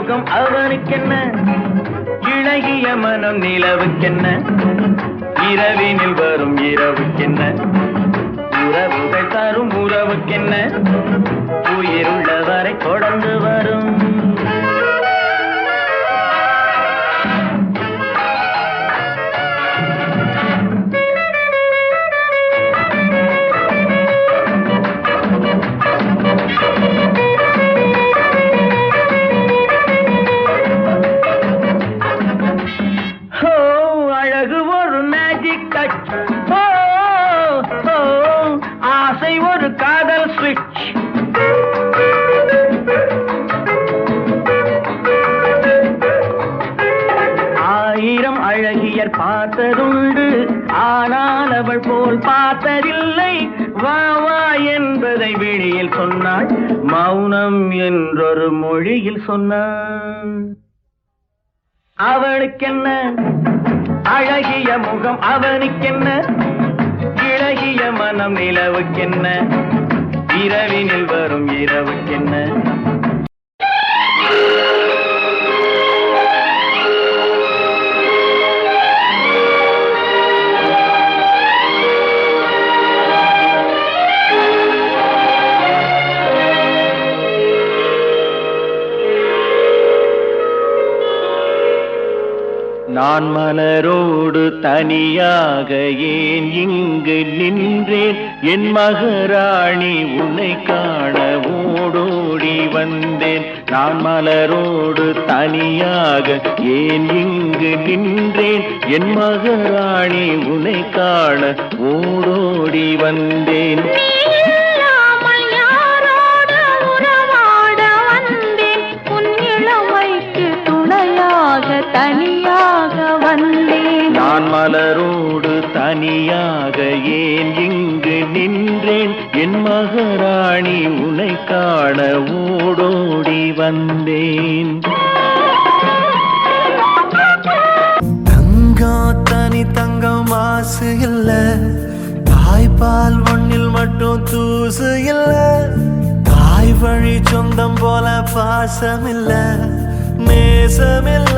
முகம் அவனுக்கென்ன, இழகிய மனம் நிலவுக்கென்ன, இரவினில் வரும் இரவுக்கென்ன, உறவுகள் தரும் உறவுக்கென்ன, உயிருள்ளவரை தொடர்ந்து வரும். ஆசை ஒரு காதல் ஸ்விட்ச், ஆயிரம் அழகியர் பார்த்ததுண்டு, ஆனால் அவள் போல் பார்த்ததில்லை. வா வா என்பதை வெளியில் சொன்னாள், மௌனம் என்றொரு மொழியில் சொன்னாள். அவளுக்கென்ன அழகிய முகம் அவனுக்கென்ன, இழகிய மனம் நிலவுக்கென்ன, இரவினில் வரும் இரவுக்கென்ன. நான் மலரோடு தனியாக ஏன் இங்கு நின்றேன், என் மகராணி உன்னை காண ஓடோடி வந்தேன். நான் மலரோடு தனியாக ஏன் இங்கு நின்றேன், என் மகராணி உன்னை காண ஓடோடி வந்தேன். தனியாக வந்தேன். நான் மலரோடு தனியாக ஏன் இங்கு நின்றேன், என் மகராணி உன்னை காண ஓடோடி வந்தேன். தங்கம் தனி தங்கம் மாசு இல்ல, தாய்பால் மண்ணில் மட்டும் தூசு இல்ல, தாய் வழி சொந்தம் போல பாசம் இல்ல, நேசமில்ல.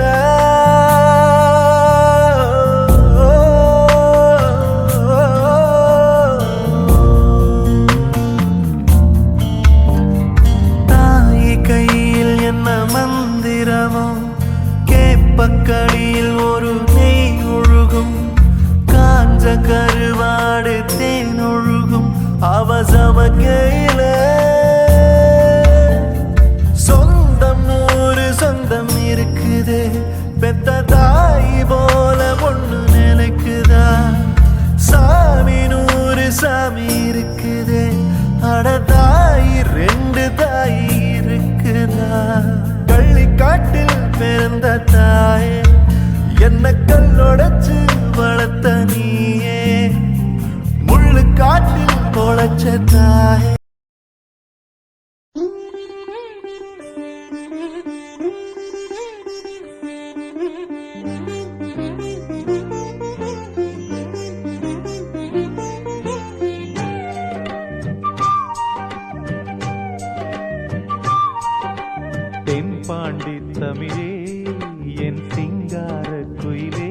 தாய் கையில் என்ன மந்திரமோ, கேப்பக்கடியில் ஒரு நெய் ஒழுகும், காஞ்ச கருவாடு தேன் ஒழுகும் அவசம கையில. சொந்தம் இருக்குதே, பெத்த தாய் போல பொண்ணு நினைக்குதா, சாமி நூறு சாமி இருக்குதே, அட தாய் ரெண்டு தாய் இருக்குதா. கள்ளிக்காட்டில் பிறந்த தாயே, என்ன கல்லொடைச்சு வளர்த்த நீயே, முள்ளு காட்டில் பொழைச்ச தாயே. தென்பாண்டி தமிழே என் சிங்கார குயிலே,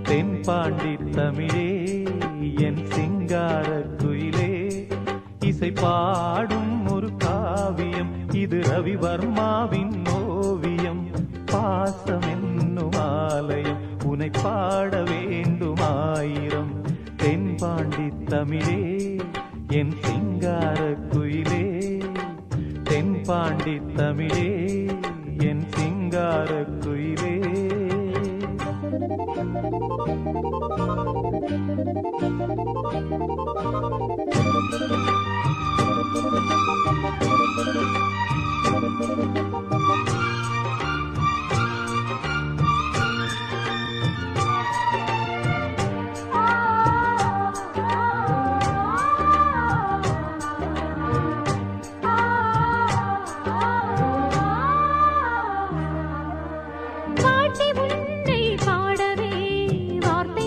தென்பாண்டி தமிழே என் சிங்கார குயிலே, இசை பாடும் ஒரு காவியம் இது ரவிவர்மாவின் ஓவியம். பாசம் என்னும் ஆலயம் உனை பாட வேண்டும் ஆயிரம். தென்பாண்டி தமிழே என் சிங்கார குயிலே, தென்பாண்டி தமிழே என் சிங்கார குயிலே. பாட்டி உன்னை பாடவே வார்த்தை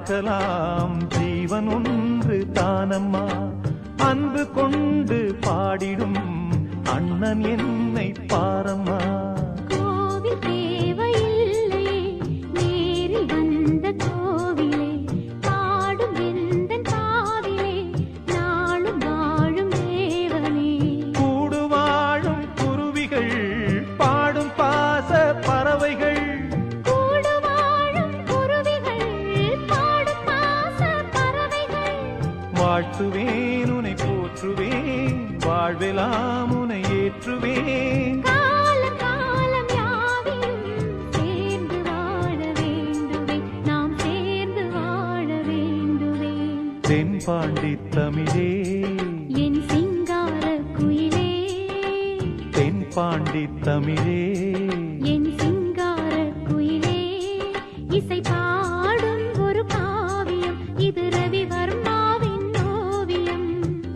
சாகலாம் ஜீவன் ஒன்று தானம்மா அன்பு கொண்டு பாடிடும் அண்ணன் என்னை பாரம்மா கோவில் தேவையில்லை நேரில் வந்த கோவிலே பாடும் எந்தன் காதிலே நாளும் வாழும் தேவனே கூடு வாழும் குருவிகள் பாடும் பாச பறவைகள் கூடு வாழும் குருவிகள் பாடும் பாச பறவைகள் வாழ்த்துவேன் உனை போற்றுவேன் வாழ்வெல்லாம் உனை ஏற்றுவேன் காலம் காலம் யாவையும் சேர்ந்து வாழ வேண்டுவே நாம் சேர்ந்து வாழ வேண்டுவே தென்பாண்டி தமிழே என் சிங்கார குயிலே தென்பாண்டி தமிழே என் சிங்கார குயிலே இசை பாடும் ஒரு காவியம் இது ரவிவர்மாவின் ஓவியம்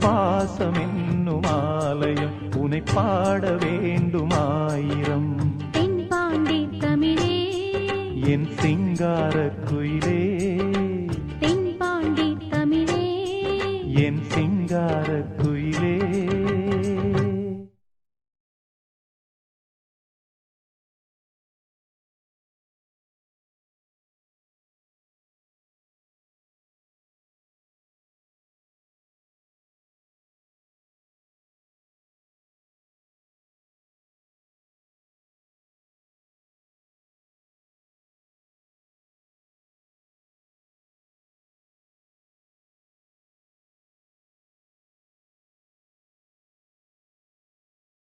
பாசம் என்னும் ஆலயம் உனை பாட வேண்டுமாயிரம் தென்பாண்டி தமிழே என் சிங்கார குயிலே தென்பாண்டி தமிழே என் சிங்கார குயிலே